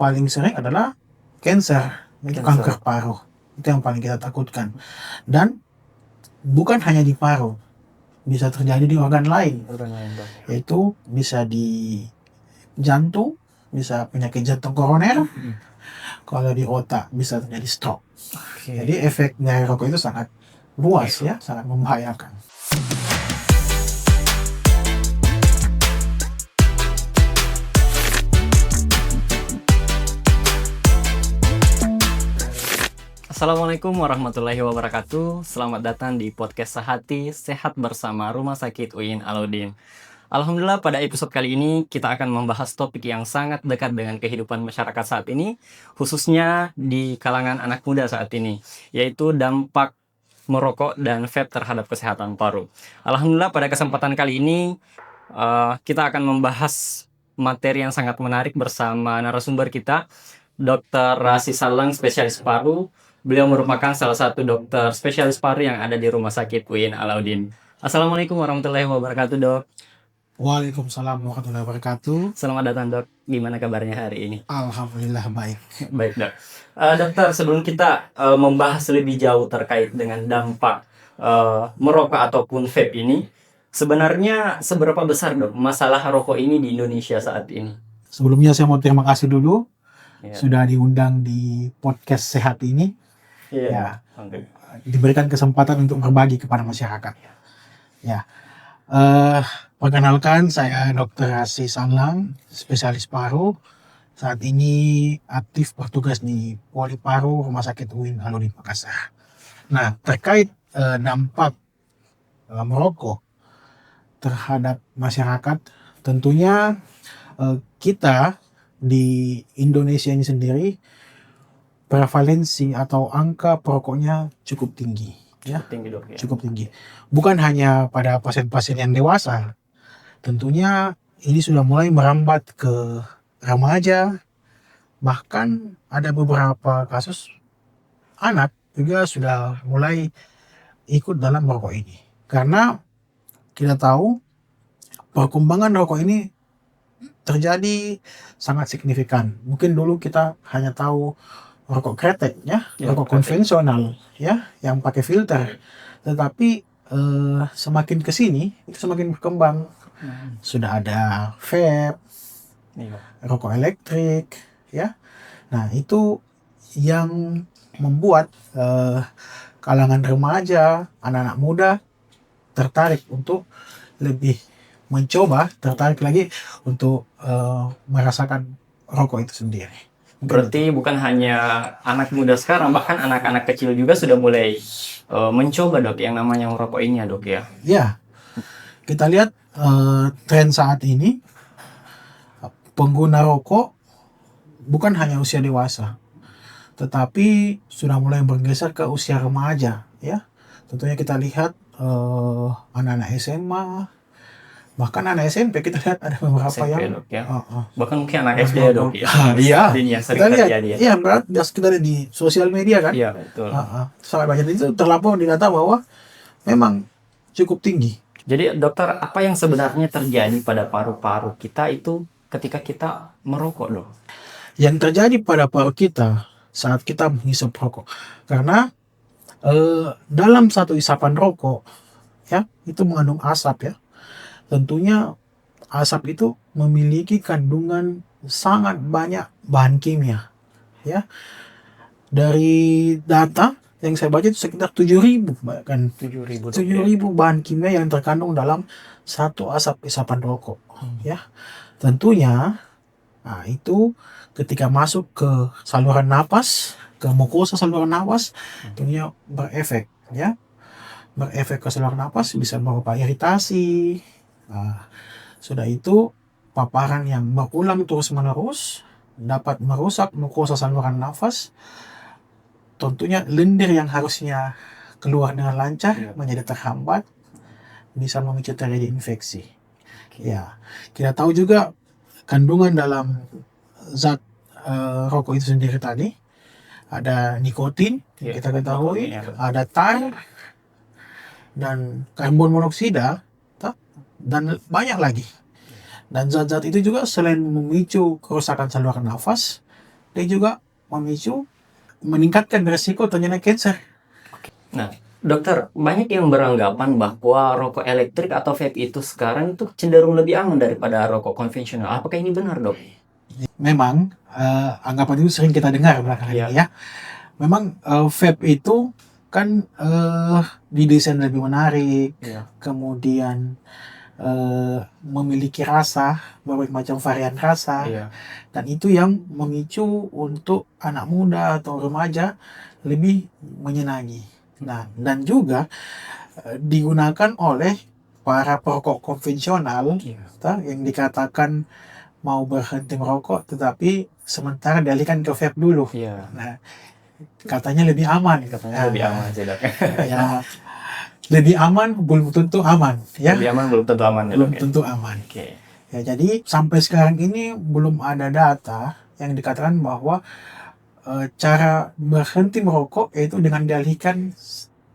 paling sering adalah cancer, itu kanker paru. Itu yang paling kita takutkan. Dan bukan hanya di paru, bisa terjadi di organ lain. Yaitu bisa di jantung, bisa penyakit jantung koroner. Kalau di otak bisa terjadi stroke. Jadi efek dari rokok itu sangat luas ya, sangat membahayakan. Assalamualaikum warahmatullahi wabarakatuh. Selamat datang di podcast Sehati Sehat bersama Rumah Sakit UIN Alauddin. Alhamdulillah, pada episode kali ini kita akan membahas topik yang sangat dekat dengan kehidupan masyarakat saat ini, khususnya di kalangan anak muda saat ini, yaitu dampak merokok dan vape terhadap kesehatan paru. Alhamdulillah, pada kesempatan kali ini kita akan membahas materi yang sangat menarik bersama narasumber kita, Dr. Rasi Salang, spesialis paru. Beliau merupakan salah satu dokter spesialis paru yang ada di Rumah Sakit UIN Alauddin. Assalamualaikum warahmatullahi wabarakatuh, Dok. Waalaikumsalam warahmatullahi wabarakatuh. Selamat datang, Dok. Gimana kabarnya hari ini? Alhamdulillah baik. Baik, Dok. Dokter, sebelum kita membahas lebih jauh terkait dengan dampak merokok ataupun vape ini, sebenarnya seberapa besar, Dok, masalah rokok ini di Indonesia saat ini? Sebelumnya saya mau terima kasih dulu sudah diundang di podcast sehat ini. Diberikan kesempatan untuk berbagi kepada masyarakat. Perkenalkan, saya Dr. Rasi Salang, spesialis paru. Saat ini aktif bertugas di Poli Paru Rumah Sakit UIN Alauddin Makassar. Nah, terkait dampak merokok terhadap masyarakat, tentunya kita di Indonesia ini sendiri prevalensi atau angka perokoknya cukup tinggi. Cukup tinggi. Bukan hanya pada pasien-pasien yang dewasa. Tentunya ini sudah mulai merambat ke remaja, bahkan ada beberapa kasus anak juga sudah mulai ikut dalam merokok ini. Karena kita tahu perkembangan rokok ini terjadi sangat signifikan. Mungkin dulu kita hanya tahu rokok kretek rokok konvensional yang pakai filter. Tetapi semakin kesini itu semakin berkembang. Sudah ada vape, rokok elektrik, Nah, itu yang membuat kalangan remaja, anak-anak muda tertarik untuk lebih tertarik lagi untuk merasakan rokok itu sendiri. Berarti bukan hanya anak muda sekarang, bahkan anak-anak kecil juga sudah mulai mencoba, Dok, yang namanya merokok ini, Dok, ya? Ya, kita lihat tren saat ini pengguna rokok bukan hanya usia dewasa, tetapi sudah mulai bergeser ke usia remaja, Tentunya kita lihat anak-anak SMA, bahkan anak SMP kita lihat ada beberapa SMP, yang Dok, ya? Bahkan mungkin anak SD, Dok, ya? Iya, kita lihat, kita lihat di sosial media kan? Iya, betul. Sangat banyak, itu terlampau di data bahwa memang cukup tinggi. Jadi, dokter, apa yang sebenarnya terjadi pada paru-paru kita itu ketika kita merokok, Dok? Yang terjadi pada paru kita saat kita menghisap rokok, karena dalam satu isapan rokok, itu mengandung asap, Tentunya asap itu memiliki kandungan sangat banyak bahan kimia, Dari data yang saya baca itu sekitar 7.000 bahkan 7.000 bahan kimia yang terkandung dalam satu asap isapan rokok, Tentunya itu ketika masuk ke saluran napas, ke mukosa saluran napas, tentunya berefek, berefek ke saluran napas, bisa berupa iritasi. Sudah itu paparan yang berulang terus-menerus dapat merusak mukosa saluran nafas. Tentunya lendir yang harusnya keluar dengan lancar menjadi terhambat, bisa memicu terjadi infeksi. Kita tahu juga kandungan dalam zat rokok itu sendiri tadi ada nikotin, kita ketahui, ada tar dan karbon monoksida, dan banyak lagi. Dan zat-zat itu juga selain memicu kerusakan saluran nafas, dia juga memicu meningkatkan risiko terjadinya kanker. Nah, dokter, banyak yang beranggapan bahwa rokok elektrik atau vape itu sekarang itu cenderung lebih aman daripada rokok konvensional. Apakah ini benar, dok? Memang anggapan itu sering kita dengar belakangan Iya. ini ya. Memang vape itu kan didesain lebih menarik, Iya. kemudian memiliki rasa, berbagai macam varian rasa, Iya. dan itu yang memicu untuk anak muda atau remaja lebih menyenangi. Nah, dan juga digunakan oleh para perokok konvensional Iya. yang dikatakan mau berhenti merokok, tetapi sementara dialihkan ke vape dulu. Iya. Nah, katanya lebih aman. Katanya lebih aman sih, dok. Ya, lebih aman belum tentu aman, ya. Lebih aman belum tentu aman, ya, Belum dok, ya? tentu aman. Oke. Ya, jadi sampai sekarang ini belum ada data yang dikatakan bahwa cara berhenti merokok yaitu dengan dialihkan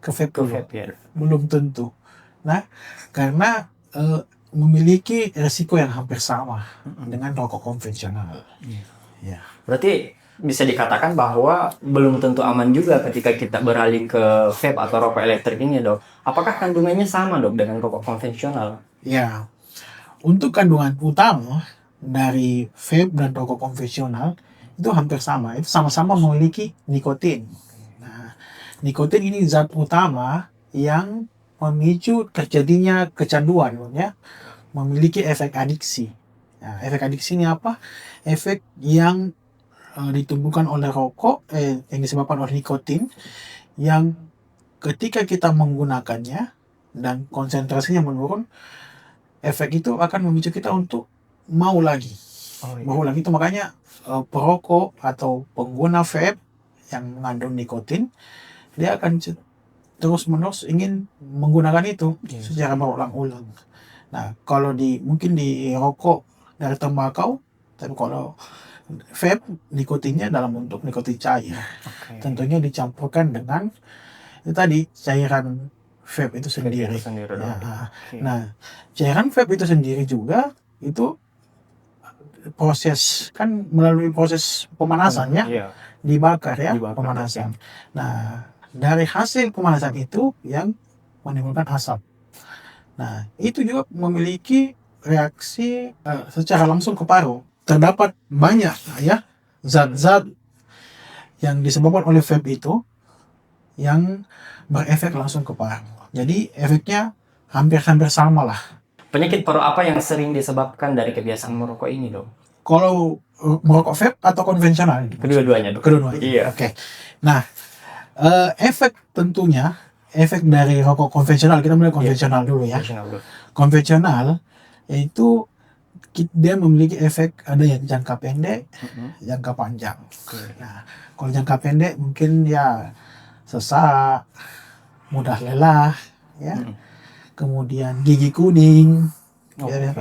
ke vape Ke dulu. vape, ya. Belum tentu. Nah, karena memiliki resiko yang hampir sama dengan rokok konvensional. Ya. Berarti bisa dikatakan bahwa belum tentu aman juga ketika kita beralih ke vape atau rokok elektrik ini, dok. Apakah kandungannya sama, dok, dengan rokok konvensional? Ya, untuk kandungan utama dari vape dan rokok konvensional itu hampir sama. Itu sama-sama memiliki nikotin. Nah, nikotin ini zat utama yang memicu terjadinya kecanduan, ya, memiliki efek adiksi. Nah, efek adiksi ini apa? Efek yang ditumbuhkan oleh rokok, yang disebabkan oleh nikotin, yang ketika kita menggunakannya dan konsentrasinya menurun, efek itu akan memicu kita untuk mau lagi. Mau lagi itu makanya perokok atau pengguna vape yang mengandung nikotin, dia akan terus-menerus ingin menggunakan itu secara berulang-ulang. Nah, kalau mungkin di rokok dari tembakau, tapi kalau vape nikotinnya dalam bentuk nikotin cair. Tentunya dicampurkan dengan itu tadi cairan vape itu sendiri. Ya. Nah, cairan vape itu sendiri juga itu proses kan melalui proses pemanasan, ya, dibakar, ya, pemanasan. Nah, dari hasil pemanasan itu yang menimbulkan asap. Nah, itu juga memiliki reaksi secara langsung ke paru. Terdapat banyak, ya, zat-zat yang disebabkan oleh vape itu yang berefek langsung ke paru. Jadi efeknya hampir-hampir sama lah. Penyakit paru apa yang sering disebabkan dari kebiasaan merokok ini, dok? Kalau merokok vape atau konvensional? Kedua-duanya, dok. Kedua-duanya. Iya. Oke. Nah, efek tentunya, efek dari rokok konvensional, kita mulai konvensional dulu, ya. Konvensional itu dia memiliki efek, ada yang jangka pendek, jangka panjang. Nah, kalau jangka pendek mungkin ya sesak, mudah lelah, ya. Kemudian gigi kuning, ya,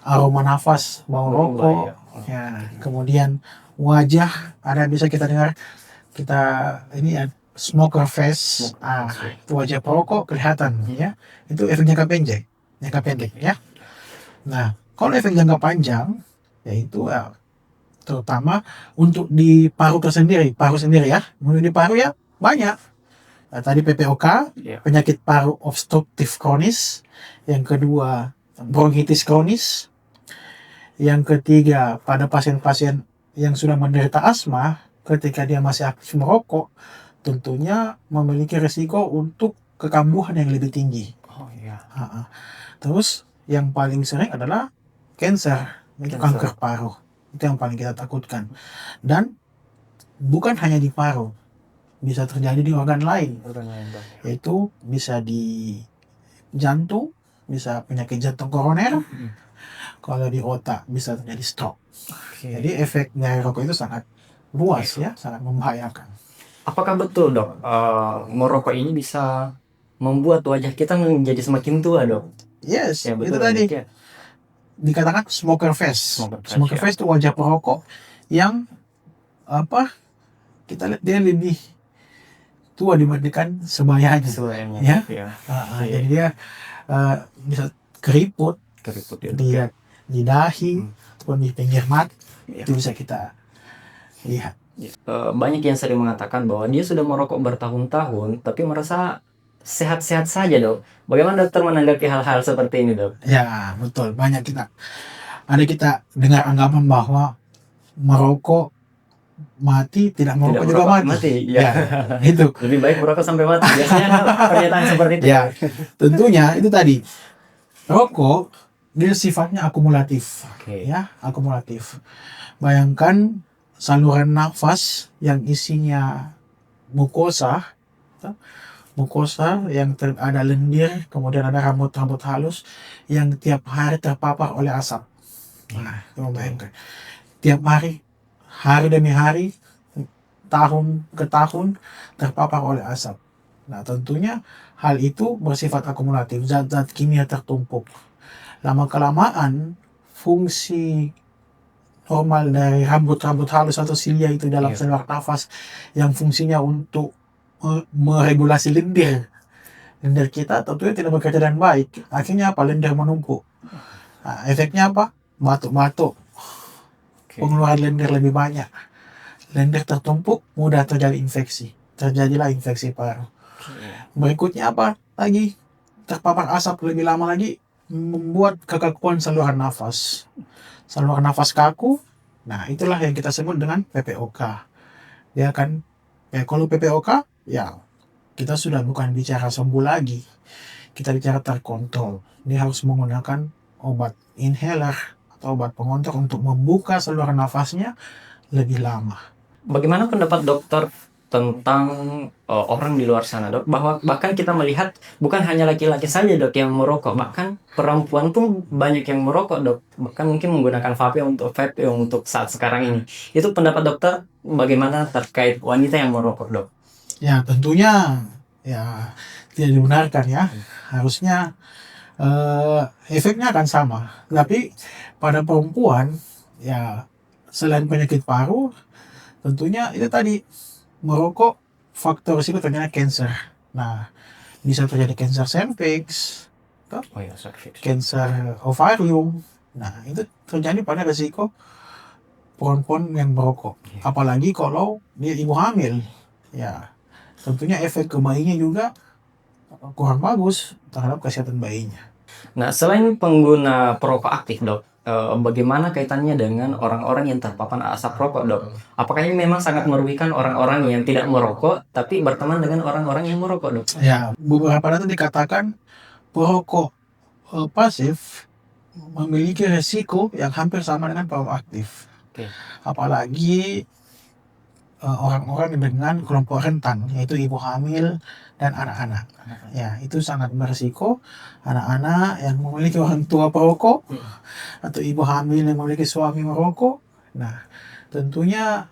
aroma nafas bau rokok, ya. Kemudian wajah, ada bisa kita dengar ini ya, smoker face, itu wajah perokok kelihatan, ya. Itu efek jangka pendek, ya. Nah, kalau efek jangka panjang, yaitu terutama untuk di paru sendiri, ya. Untuk di paru ya banyak. Nah, tadi PPOK, penyakit paru obstruktif kronis. Yang kedua, bronkitis kronis. Yang ketiga, pada pasien-pasien yang sudah menderita asma, ketika dia masih aktif merokok, tentunya memiliki risiko untuk kekambuhan yang lebih tinggi. Terus yang paling sering adalah kanker, itu kanker paru. Itu yang paling kita takutkan. Dan bukan hanya di paru, bisa terjadi di organ lain. Yaitu bisa di jantung, bisa penyakit jantung koroner. Kalau di otak bisa terjadi stroke. Jadi efek dari rokok itu sangat luas, ya, sangat membahayakan. Apakah betul, dok, merokok ini bisa membuat wajah kita menjadi semakin tua, dok? Yes, Ya, betul, itu tadi. Ya. Dikatakan smoker face. Smoker face itu wajah perokok yang kita lihat dia lebih tua dibandingkan sebayanya. Ya. Jadi dia bisa keriput ya, di dahi ataupun di pinggir mata, itu bisa kita Iya. Banyak yang sering mengatakan bahwa dia sudah merokok bertahun-tahun, tapi merasa sehat-sehat saja, Dok. Bagaimana dokter menanggapi hal-hal seperti ini, Dok? Ya, betul. Kita dengar anggapan bahwa merokok mati, tidak Tidak merokok juga merokok mati. mati, Ya, ya. itu. Lebih baik merokok sampai mati. Biasanya pernyataan seperti itu. Ya, tentunya itu tadi. Rokok dia sifatnya akumulatif. Oke. Ya, akumulatif. Bayangkan saluran nafas yang isinya mukosa, yang ada lendir, kemudian ada rambut-rambut halus yang tiap hari terpapar oleh asap. Nah, coba bayangkan. Tiap hari demi hari, tahun ke tahun terpapar oleh asap. Nah, tentunya hal itu bersifat akumulatif, zat-zat kimia tertumpuk. Lama-kelamaan, fungsi normal dari rambut-rambut halus atau silia itu dalam Iya. saluran nafas yang fungsinya untuk meregulasi lendir kita tentunya tidak bekerja dengan baik. Akhirnya apa? Lendir menumpuk. Nah, efeknya apa? Batuk-batuk, Oke. pengeluaran lendir lebih banyak. Lendir tertumpuk, mudah terjadi infeksi. Terjadilah infeksi paru. Berikutnya apa lagi? Terpapar asap lebih lama lagi, membuat kekakuan saluran nafas. Saluran nafas kaku, nah itulah yang kita sebut dengan PPOK. Ya kan? Ya, kalau PPOK, ya kita sudah bukan bicara sembuh lagi. Kita bicara terkontrol. Dia harus menggunakan obat inhaler atau obat pengontrol untuk membuka saluran nafasnya lebih lama. Bagaimana pendapat dokter tentang orang di luar sana, Dok? Bahwa bahkan kita melihat bukan hanya laki-laki saja, Dok, yang merokok, bahkan perempuan pun banyak yang merokok, Dok. Bahkan mungkin menggunakan vape untuk saat sekarang ini. Itu pendapat dokter bagaimana terkait wanita yang merokok, Dok? Ya, tentunya ya tidak dibenarkan ya. Harusnya efeknya akan sama. Tapi pada perempuan ya, selain penyakit paru, tentunya itu tadi, merokok faktor risiko terjadi cancer. Nah, bisa terjadi cancer cervix, Oh ya, cervix. cancer ovarium. Nah, itu terjadi pada risiko perempuan yang merokok. Apalagi kalau dia ibu hamil. Ya, tentunya efek ke bayinya juga kurang bagus terhadap kesehatan bayinya. Nah, selain pengguna perokok aktif, Dok, bagaimana kaitannya dengan orang-orang yang terpapar asap rokok, Dok? Apakah ini memang sangat merugikan orang-orang yang tidak merokok, tapi berteman dengan orang-orang yang merokok, Dok? Ya, beberapa data dikatakan perokok pasif memiliki resiko yang hampir sama dengan perokok aktif. Oke. Apalagi orang-orang dengan kelompok rentan, yaitu ibu hamil dan anak-anak. Ya, itu sangat berisiko. Anak-anak yang memiliki orang tua perokok atau ibu hamil yang memiliki suami merokok, nah tentunya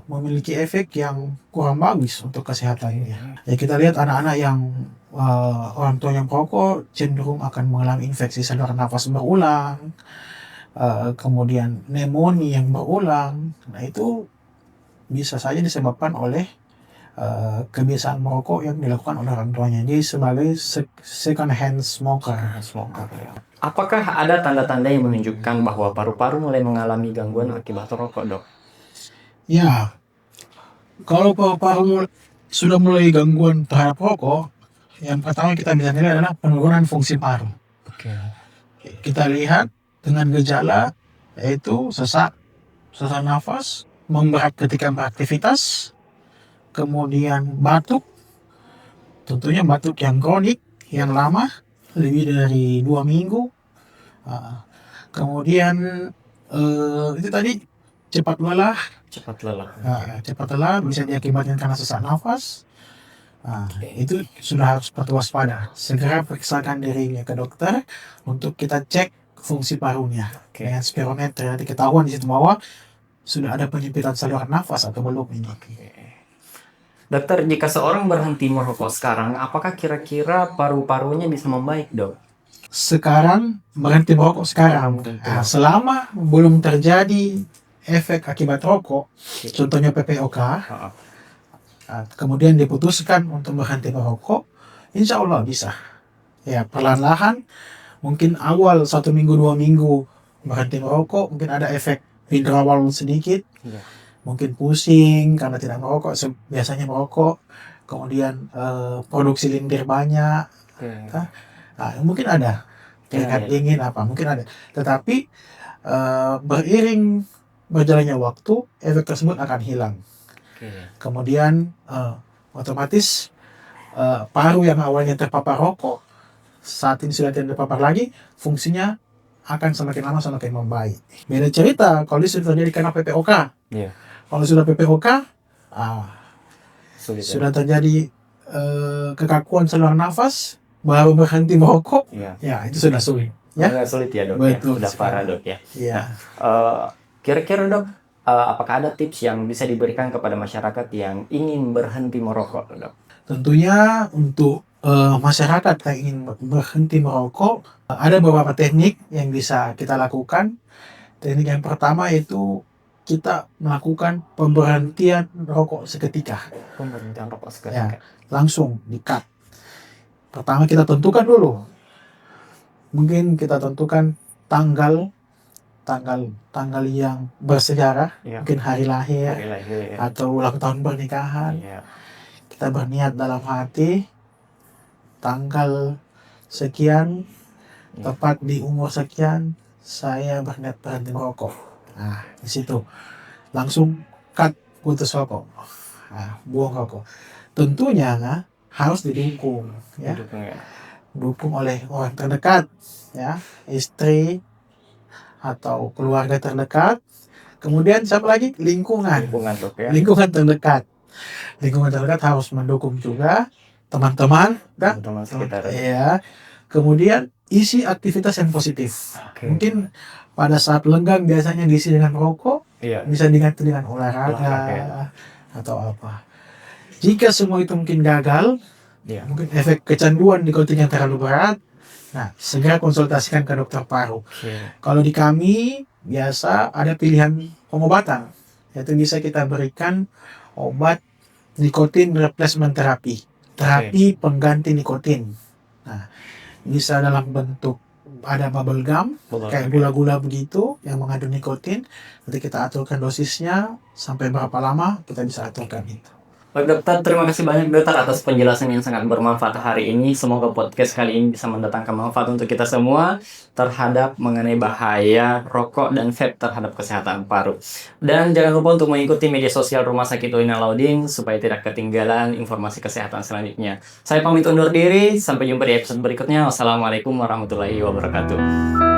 memiliki efek yang kurang bagus untuk kesehatannya. Ya, kita lihat anak-anak yang orang tua yang perokok cenderung akan mengalami infeksi saluran nafas berulang, kemudian pneumonia yang berulang. Nah, itu bisa saja disebabkan oleh kebiasaan merokok yang dilakukan oleh orang tuanya. Jadi sebagai second hand smoker. Apakah ada tanda-tanda yang menunjukkan bahwa paru-paru mulai mengalami gangguan akibat rokok, Dok? Ya, kalau paru-paru sudah mulai gangguan terhadap rokok, yang pertama kita bisa nilai adalah penurunan fungsi paru. Oke. Kita lihat dengan gejala yaitu sesak nafas, memberat ketika beraktivitas, kemudian batuk, tentunya batuk yang kronik, yang lama, lebih dari 2 minggu. Kemudian itu tadi cepat lelah. Cepat lelah bisa diakibatkan karena sesak nafas. Itu sudah harus patut waspada. Segera periksakan dirinya ke dokter untuk kita cek fungsi parunya dengan spirometer. Nanti ketahuan di situ bahwa sudah ada penyempitan saluran nafas atau belum ini. Dokter, jika seorang berhenti merokok sekarang, apakah kira-kira paru-parunya bisa membaik, Dok? Sekarang berhenti merokok sekarang. Selama belum terjadi efek akibat rokok, contohnya PPOK, kemudian diputuskan untuk berhenti merokok, insya Allah bisa. Ya, perlahan-lahan, mungkin awal 1 minggu 2 minggu berhenti merokok, mungkin ada efek withdrawal sedikit. mungkin pusing karena tidak merokok, biasanya merokok, kemudian produksi lendir banyak, mungkin ada keringat dingin apa, mungkin ada. Tetapi beriring berjalannya waktu, efek tersebut akan hilang. Kemudian otomatis paru yang awalnya terpapar rokok saat ini sudah tidak terpapar lagi, fungsinya akan semakin lama semakin membaik. Beda cerita kalau ini sudah terjadi karena PPOK. Kalau sudah PPOK, sudah terjadi kekakuan saluran nafas, baru berhenti merokok, ya itu sudah sulit. Ya, sulit ya dok. Betul, sudah parah dok ya. Iya. Kira-kira dok, apakah ada tips yang bisa diberikan kepada masyarakat yang ingin berhenti merokok dok? Tentunya untuk masyarakat yang ingin berhenti merokok, ada beberapa teknik yang bisa kita lakukan. Teknik yang pertama itu kita melakukan pemberhentian rokok seketika. Pemberhentian rokok seketika. Ya, langsung di-cut. Pertama kita tentukan dulu. Mungkin kita tentukan tanggal yang bersejarah, mungkin hari lahir atau ulang tahun pernikahan. Kita berniat dalam hati tanggal sekian, tepat di umur sekian, saya berniat berhenti merokok. Nah, di situ langsung cut, putus rokok, buang rokok. Tentunya harus didukung, ya. Dukung oleh orang terdekat, ya, istri atau keluarga terdekat. Kemudian siapa lagi? Lingkungan terdekat. Lingkungan terdekat harus mendukung juga, teman-teman sekitar. Ya. Kemudian isi aktivitas yang positif. Mungkin pada saat lenggang biasanya diisi dengan rokok, bisa diganti dengan olahraga atau apa. Jika semua itu mungkin gagal, mungkin efek kecanduan nikotin yang terlalu berat, nah segera konsultasikan ke dokter paru. Kalau di kami biasa ada pilihan pengobatan, yaitu bisa kita berikan obat nikotin replacement therapy, pengganti nikotin. Nah, bisa dalam bentuk ada bubble gum, kayak gula-gula begitu yang mengandung nikotin. Nanti kita aturkan dosisnya sampai berapa lama kita bisa aturkan itu. Baik dokter, terima kasih banyak dokter atas penjelasan yang sangat bermanfaat hari ini. Semoga podcast kali ini bisa mendatangkan manfaat untuk kita semua terhadap mengenai bahaya rokok dan vape terhadap kesehatan paru. Dan jangan lupa untuk mengikuti media sosial Rumah Sakit UIN Alauddin supaya tidak ketinggalan informasi kesehatan selanjutnya. Saya pamit undur diri, sampai jumpa di episode berikutnya. Wassalamualaikum warahmatullahi wabarakatuh.